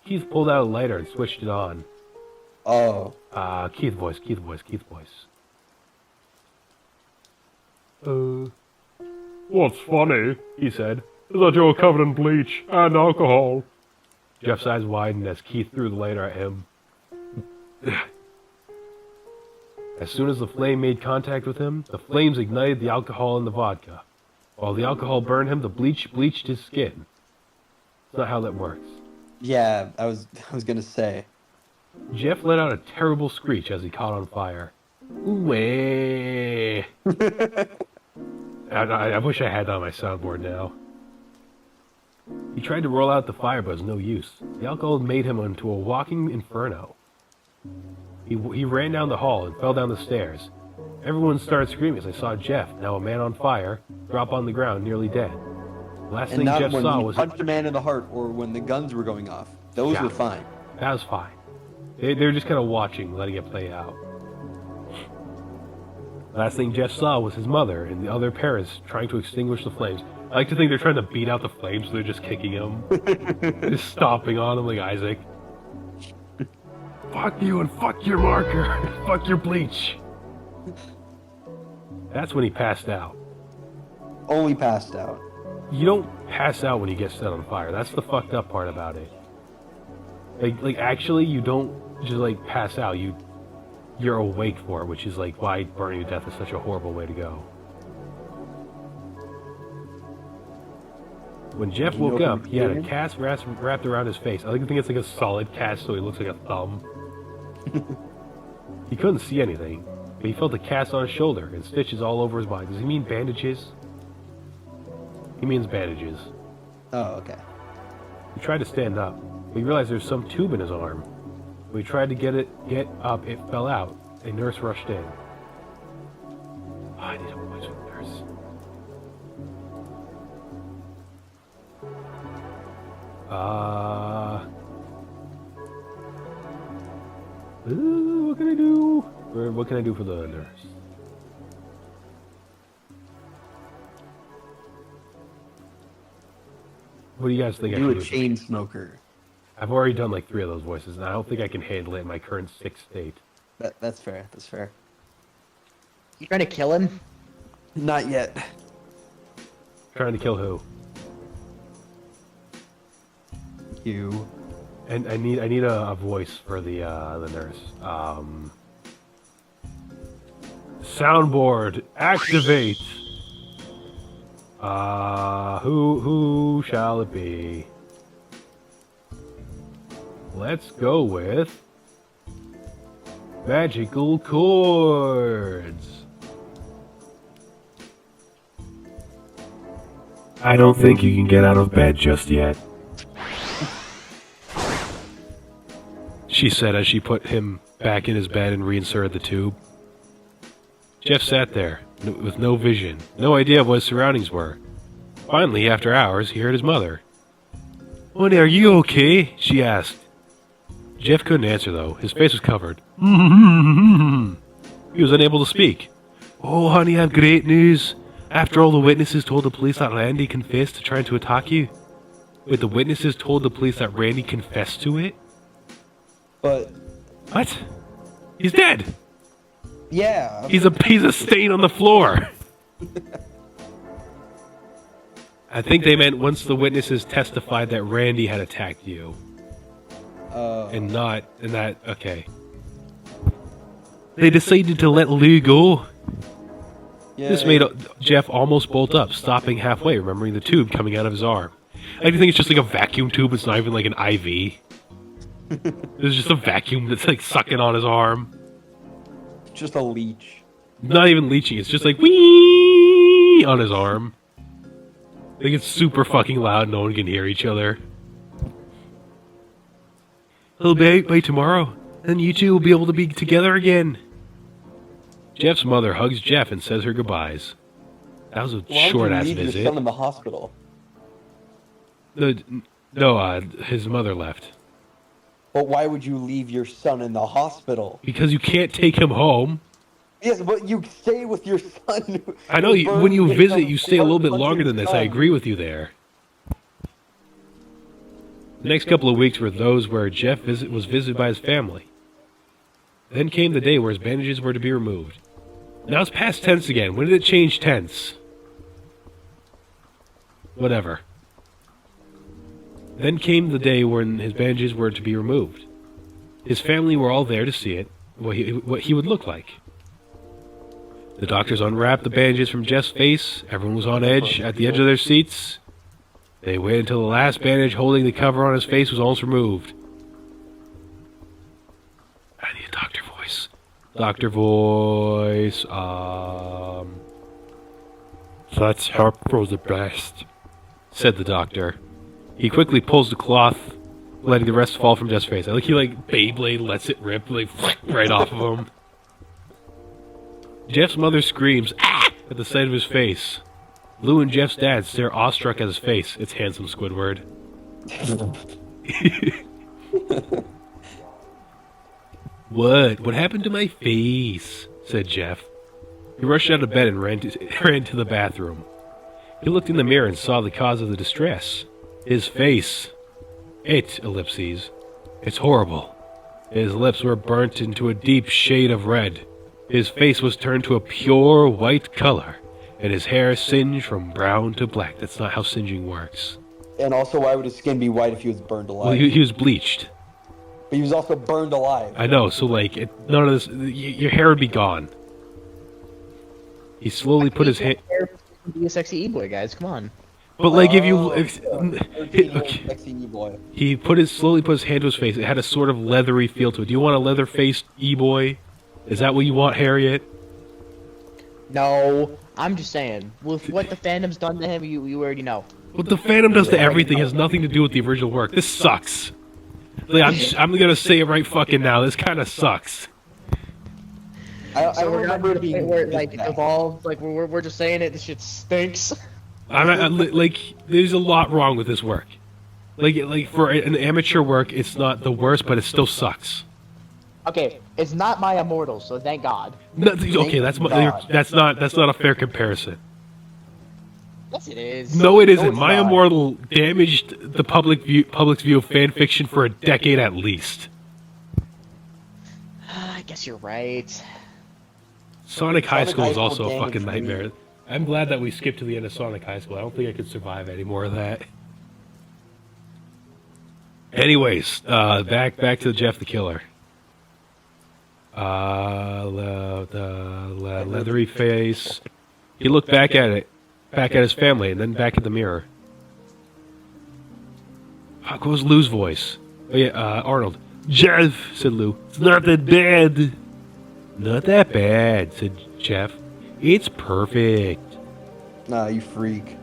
Keith pulled out a lighter and switched it on. Oh. Keith voice. What's funny, he said, is that you're covered in bleach and alcohol. Jeff's eyes widened as Keith threw the lighter at him. As soon as the flame made contact with him, the flames ignited the alcohol in the vodka. While the alcohol burned him, the bleach bleached his skin. That's not how that works. Yeah, I was gonna say. Jeff let out a terrible screech as he caught on fire. Ooh-wah. I wish I had that on my soundboard now. He tried to roll out the fire, but it was no use. The alcohol made him into a walking inferno. He ran down the hall and fell down the stairs. Everyone started screaming as they saw Jeff, now a man on fire, drop on the ground nearly dead. The last thing Jeff saw was... punched a man in the heart or when the guns were going off. Those were fine. That was fine. They were just kind of watching, letting it play out. The last thing Jeff saw was his mother and the other parents trying to extinguish the flames. I like to think they're trying to beat out the flames, so they're just kicking him. Just stomping on him like Isaac. Fuck you and fuck your marker. Fuck your bleach. That's when he passed out. Only passed out. You don't pass out when you get set on fire. That's the fucked up part about it. Like actually, you don't just like pass out. You're awake for it, which is like why burning to death is such a horrible way to go. When Jeff woke up, he had a cast wrapped around his face. I think it's like a solid cast, so he looks like a thumb. He couldn't see anything, but he felt a cast on his shoulder and stitches all over his body. Does he mean bandages? He means bandages. Oh, okay. He tried to stand up, but he realized there's some tube in his arm. When he tried to get up, it fell out. A nurse rushed in. Oh, I need a voice from a nurse. What can I do? What can I do for the nurse? What do you guys think I Do should a do? chain smoker. I've already done like 3 of those voices, and I don't think I can handle it in my current sick state. That's fair. That's fair. You trying to kill him? Not yet. Trying to kill who? You. And I need a voice for the nurse. Soundboard activate. Who shall it be? Let's go with magical chords. I don't think you can get out of bed just yet, she said as she put him back in his bed and reinserted the tube. Jeff sat there, with no vision, no idea of what his surroundings were. Finally, after hours, he heard his mother. "Honey, are you okay?" she asked. Jeff couldn't answer, though. His face was covered. He was unable to speak. "Oh, honey, I have great news. After all the witnesses told the police that Randy confessed to trying to attack you." Wait, the witnesses told the police that Randy confessed to it? But What? He's dead! yeah. He's a stain on the floor! I think they meant once the witnesses testified that Randy had attacked you. Okay. They decided to let Lou go. Yeah, This made Jeff almost bolt up, stopping halfway, remembering the tube coming out of his arm. I do think it's just like a vacuum tube, it's not even like an IV. There's just a vacuum that's like sucking on his arm. just a leech. Not even leeching, it's just like wee on his arm. Like it's super fucking loud, no one can hear each other. He'll be out by tomorrow, and you two will be able to be together again. Jeff's mother hugs Jeff and says her goodbyes. That was a short-ass Leave visit. your son in the hospital. No, his mother left. But why would you leave your son in the hospital? Because you can't take him home. Yes, but you stay with your son. I know, when you visit, you stay a little bit longer than this. I agree with you there. The next couple of weeks were those where Jeff was visited by his family. Then came the day where his bandages were to be removed. Now it's past tense again. When did it change tense? Whatever. Then came the day when his bandages were to be removed. His family were all there to see it, what he would look like. The doctors unwrapped the bandages from Jeff's face. Everyone was on edge, at the edge of their seats. They waited until the last bandage holding the cover on his face was almost removed. I need a doctor voice. Doctor voice, Let's hope for the best, said the doctor. He quickly pulls the cloth, letting the rest fall from Jeff's face. I like he Beyblade lets it rip right off of him. Jeff's mother screams "Ah!" at the sight of his face. Lou and Jeff's dad stare awestruck at his face. It's handsome, Squidward. What happened to my face? Said Jeff. He rushed out of bed and ran to the bathroom. He looked in the mirror and saw the cause of the distress. His face. Ellipses. It's horrible. His lips were burnt into a deep shade of red. His face was turned to a pure white color, and his hair singed from brown to black. That's not how singeing works. And also, why would his skin be white if he was burned alive? Well, he was bleached. But he was also burned alive. I know, so none of this, your hair would be gone. He slowly put his hand... Be a sexy e-boy, guys, come on. But Sexy e-boy. He slowly put his hand to his face. It had a sort of leathery feel to it. Do you want a leather-faced e-boy? Is that what you want, Harriet? No, I'm just saying. With what the fandom's done to him, you already know. What the fandom does to everything has nothing to do with the original work. This sucks. I'm gonna say it right fucking now. This kind of sucks. So we're not to the point where it evolved. We're just saying it. This shit stinks. There's a lot wrong with this work. For an amateur work, it's not the worst, but it still sucks. Okay, it's not My Immortal, so thank God. No, okay, that's not a fair comparison. Yes, it is. No, it isn't. My Immortal damaged the public's view of fan fiction for a decade at least. I guess you're right. Sonic High School is also a fucking nightmare. I'm glad that we skipped to the end of Sonic High School. I don't think I could survive any more of that. Anyways, back to Jeff the Killer. Leathery face. He looked back at his family, and then back at the mirror. How goes Lou's voice? Oh yeah, Arnold. Jeff, said Lou. It's not that bad. Not that bad, said Jeff. It's perfect. Nah, you freak.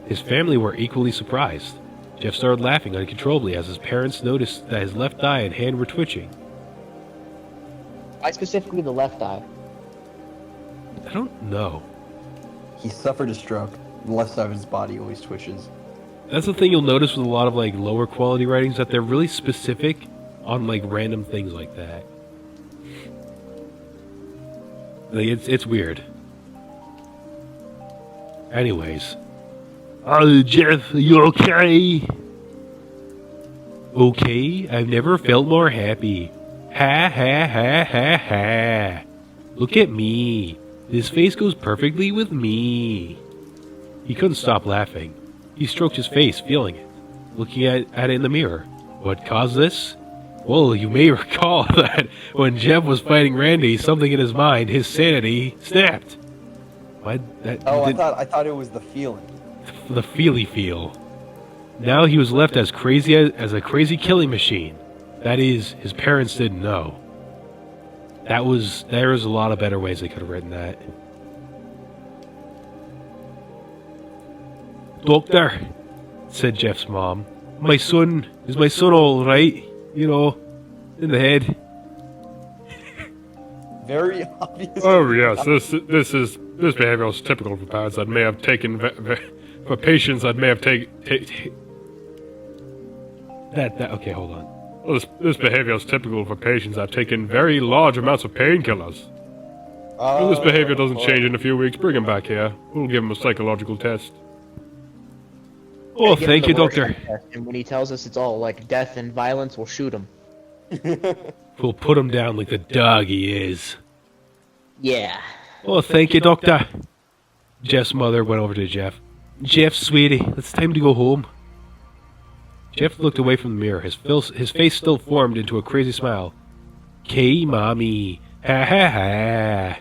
His family were equally surprised. Jeff started laughing uncontrollably as his parents noticed that his left eye and hand were twitching. Why specifically the left eye? I don't know. He suffered a stroke. The left side of his body always twitches. That's the thing you'll notice with a lot of lower quality writings, that they're really specific on random things like that. It's weird. Anyways. Oh, Jeff, are you okay? Okay, I've never felt more happy. Ha ha ha ha ha. Look at me. This face goes perfectly with me. He couldn't stop laughing. He stroked his face, feeling it, looking at it in the mirror. What caused this? Well, you may recall that when Jeff was fighting Randy, something in his mind, his sanity, snapped. I thought it was the feeling. The feely feel. Now he was left as crazy as a crazy killing machine. That is, his parents didn't know. There was a lot of better ways they could have written that. Doctor, said Jeff's mom, is my son all right? You know, in the head. Very obvious. Oh yes, this behavior is typical for parents that may have taken for patients that may have taken that. Okay, hold on. Well, this behavior is typical for patients that have taken very large amounts of painkillers. If this behavior doesn't change in a few weeks, bring him back here. We'll give him a psychological test. Oh, thank you, doctor. And when he tells us it's all death and violence, we'll shoot him. We'll put him down like the dog he is. Yeah. Oh, thank you, Doctor. Jeff's mother went over to Jeff. Jeff, sweetie, it's time to go home. Jeff looked away from the mirror. His face still formed into a crazy smile. "K, mommy. Ha ha ha."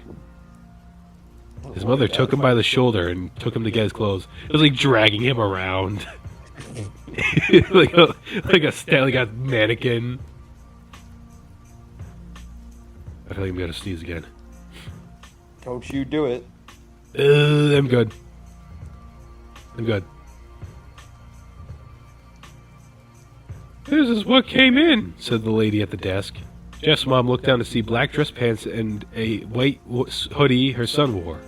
His mother took him by the shoulder and took him to get his clothes. It was like dragging him around. like a mannequin. I feel like I'm gonna sneeze again. Don't you do it. I'm good. I'm good. "This is what came in," said the lady at the desk. Jeff's mom looked down to see black dress pants and a white hoodie her son wore.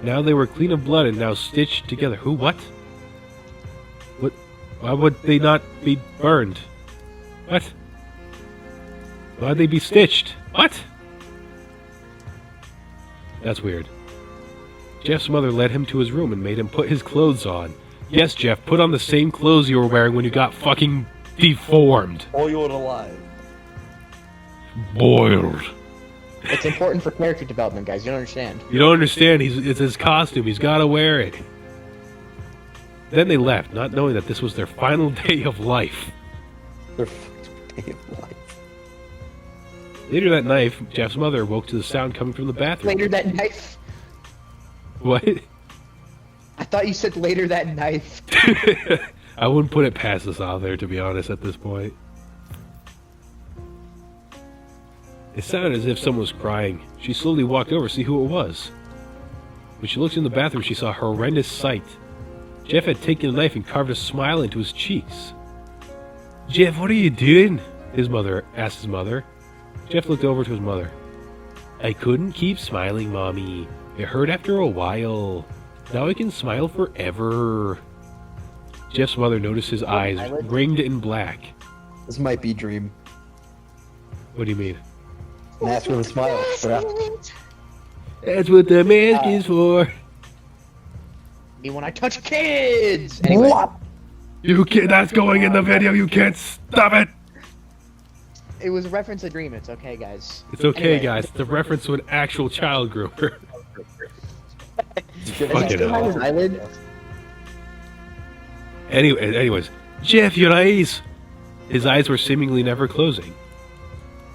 Now they were clean of blood and now stitched together. Who? What? What? Why would they not be burned? What? Why'd they be stitched? What? That's weird. Jeff's mother led him to his room and made him put his clothes on. Yes, Jeff, put on the same clothes you were wearing when you got fucking deformed. Boiled alive. Boiled. It's important for character development, guys. You don't understand. You don't understand. It's his costume. He's got to wear it. Then they left, not knowing that this was their final day of life. Their final day of life. Later that night, Jeff's mother woke to the sound coming from the bathroom. Later that knife. What? I thought you said later that knife. I wouldn't put it past us out there, to be honest, at this point. It sounded as if someone was crying. She slowly walked over to see who it was. When she looked in the bathroom, she saw a horrendous sight. Jeff had taken a knife and carved a smile into his cheeks. "Jeff, what are you doing?" His mother asked his mother. Jeff looked over to his mother. "I couldn't keep smiling, Mommy. It hurt after a while. Now I can smile forever." Jeff's mother noticed his eyes ringed in black. This might be Dream. What do you mean? Mask with a smile. That's what the mask is for. Me when I touch kids. Anyway, You can't. That's going in the video. You can't stop it. it was reference agreements, okay, guys. It's okay, Anyway. guys. It's a reference to an actual child groomer. Is Fucking he still hell. on his eyelid? Anyways, Jeff, your eyes. His eyes were seemingly never closing.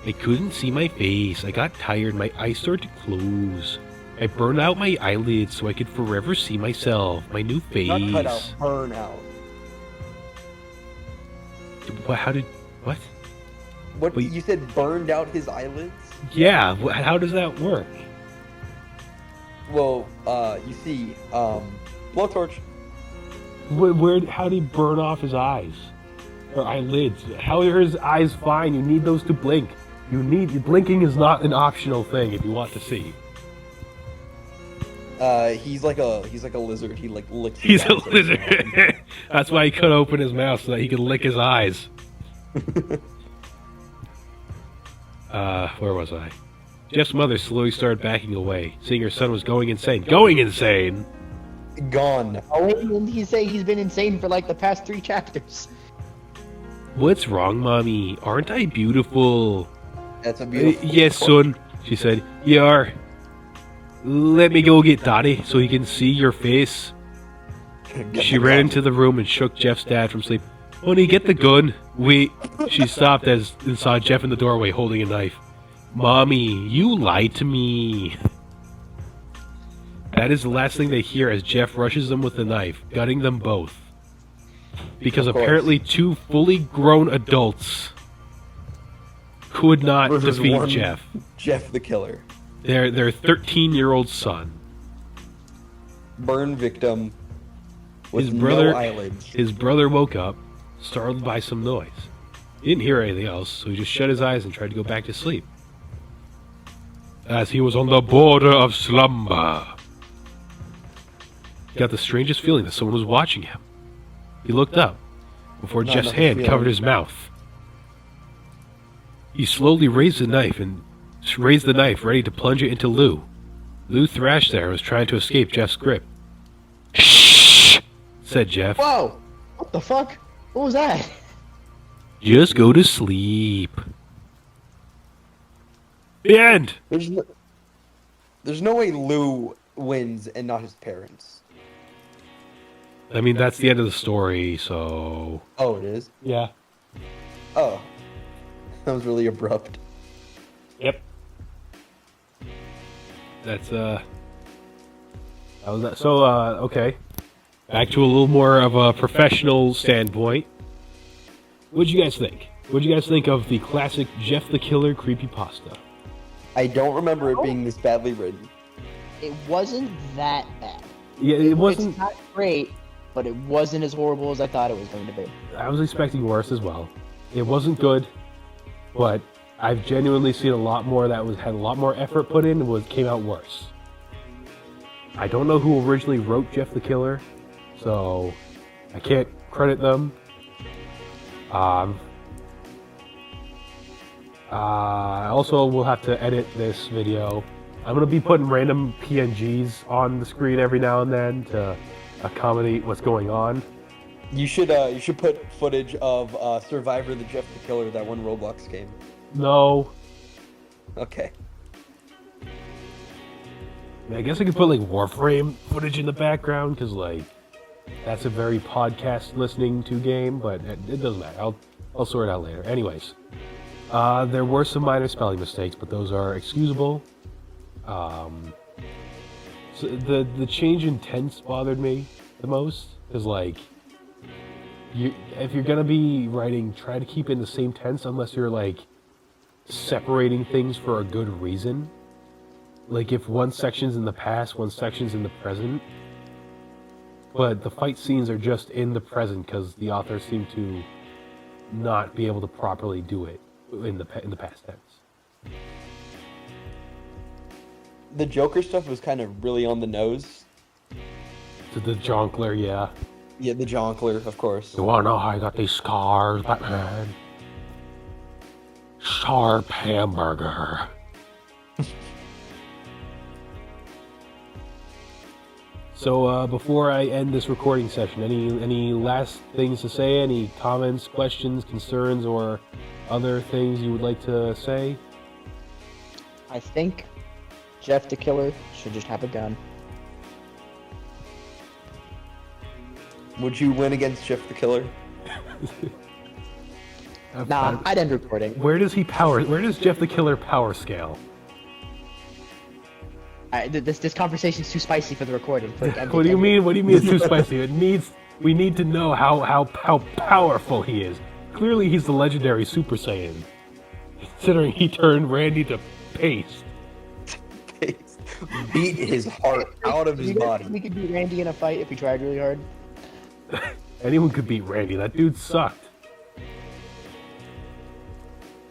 I couldn't see my face. I got tired. My eyes started to close. I burned out my eyelids so I could forever see myself, my new face. Not cut out, burn out. What? How did? What? What? Wait. You said burned out his eyelids? Yeah. How does that work? Well, you see, blowtorch. Where? How did he burn off his eyes or eyelids? How are his eyes fine? You need those to blink. Blinking is not an optional thing if you want to see. He's like a lizard. He like licks. He's his a eyes every lizard. That's why he cut open his mouth so that he could lick his eyes. Where was I? Jeff's mother slowly started backing away, seeing her son was going insane. Going insane! Gone. Oh, and he's saying he's been insane for like the past 3 chapters. What's wrong, Mommy? Aren't I beautiful? That's a beautiful. Yes, son, she said. You are. Let me go get Daddy so he can see your face. She ran into the room and shook Jeff's dad from sleep. Honey, get the gun. Wait. She stopped and saw Jeff in the doorway holding a knife. Mommy, you lied to me. That is the last thing they hear as Jeff rushes them with the knife, gutting them both. Because Of course. apparently 2 fully grown adults could not Versus defeat one Jeff. Jeff the Killer. Their 13-year-old son. Burn victim. With His brother, no eyelids. his brother woke up, startled by some noise. He didn't hear anything else, so he just shut his eyes and tried to go back to sleep. As he was on the border of slumber, he got the strangest feeling that someone was watching him. He looked up, before Not Jeff's another hand feeling. covered his mouth. He slowly raised the knife, ready to plunge it into Lou. Lou thrashed there and was trying to escape Jeff's grip. Shh! Said Jeff. Whoa! What the fuck? What was that? Just go to sleep. The end. There's no way Lou wins and not his parents. I mean, that's the end of the story, so... Oh, it is? Yeah. Oh. That was really abrupt. Yep. That's, that was that. So, okay. Back to a little more of a professional standpoint. What'd you guys think? What'd you guys think of the classic Jeff the Killer creepypasta? I don't remember it being this badly written. It wasn't that bad. Yeah, it wasn't... It's not great, but it wasn't as horrible as I thought it was going to be. I was expecting worse as well. It wasn't good, but I've genuinely seen a lot more that had a lot more effort put in and came out worse. I don't know who originally wrote Jeff the Killer, so I can't credit them. I also will have to edit this video. I'm going to be putting random PNGs on the screen every now and then to accommodate what's going on. You should put footage of Survivor the Jeff the Killer, that one Roblox game. No. Okay. I guess I could put like Warframe footage in the background because like that's a very podcast listening to game, but it doesn't matter. I'll sort it out later. Anyways, there were some minor spelling mistakes, but those are excusable. So the change in tense bothered me the most because like if you're gonna be writing, try to keep it in the same tense unless you're like separating things for a good reason. Like if one section's in the past, one section's in the present, but the fight scenes are just in the present because the author seemed to not be able to properly do it in the past tense. The Joker stuff was kind of really on the nose. So the Jonkler, yeah. Yeah, the Jonkler, of course. You wanna know how I got these scars, Batman? Sharp hamburger. So before I end this recording session, any last things to say? Any comments, questions, concerns, or other things you would like to say? I think Jeff the Killer should just have a gun. Would you win against Jeff the Killer? Nah, I'd end recording. Where does Jeff the Killer power scale? This conversation's too spicy for the recording. What do you mean? What do you mean it's too spicy? We need to know how powerful he is. Clearly, he's the legendary Super Saiyan. Considering he turned Randy to paste. Beat his heart out of his body. We could beat Randy in a fight if we tried really hard. Anyone could beat Randy. That dude sucked.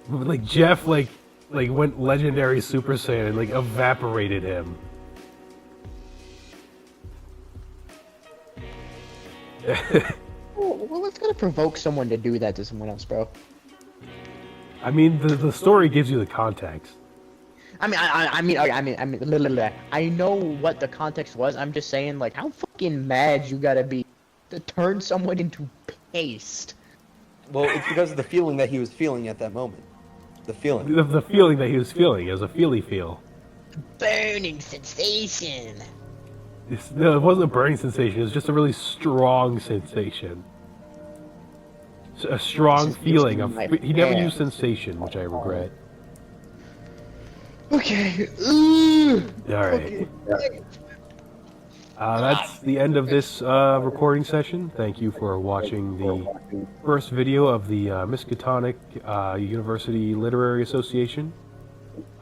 Like Jeff, like went legendary Super Saiyan and like evaporated him. Well, it's gonna provoke someone to do that to someone else, bro. I mean, the story gives you the context. I know what the context was. I'm just saying, like, how fucking mad you gotta be to turn someone into paste. Well, it's because of the feeling that he was feeling at that moment. The feeling. The feeling that he was feeling. It was a feely feel. Burning sensation. No, it wasn't a burning sensation. It was just a really strong sensation. A strong feeling of. He never used sensation, which I regret. Okay. Alright. That's the end of this recording session. Thank you for watching the first video of the Miskatonic University Literary Association.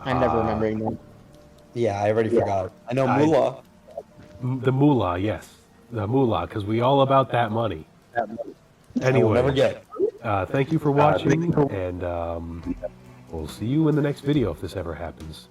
I'm never remembering that. Yeah, I already forgot. I know M.U.L.A. The M.U.L.A, yes. The M.U.L.A, because we all about that money. Anyway, never get. Thank you for watching, and we'll see you in the next video if this ever happens.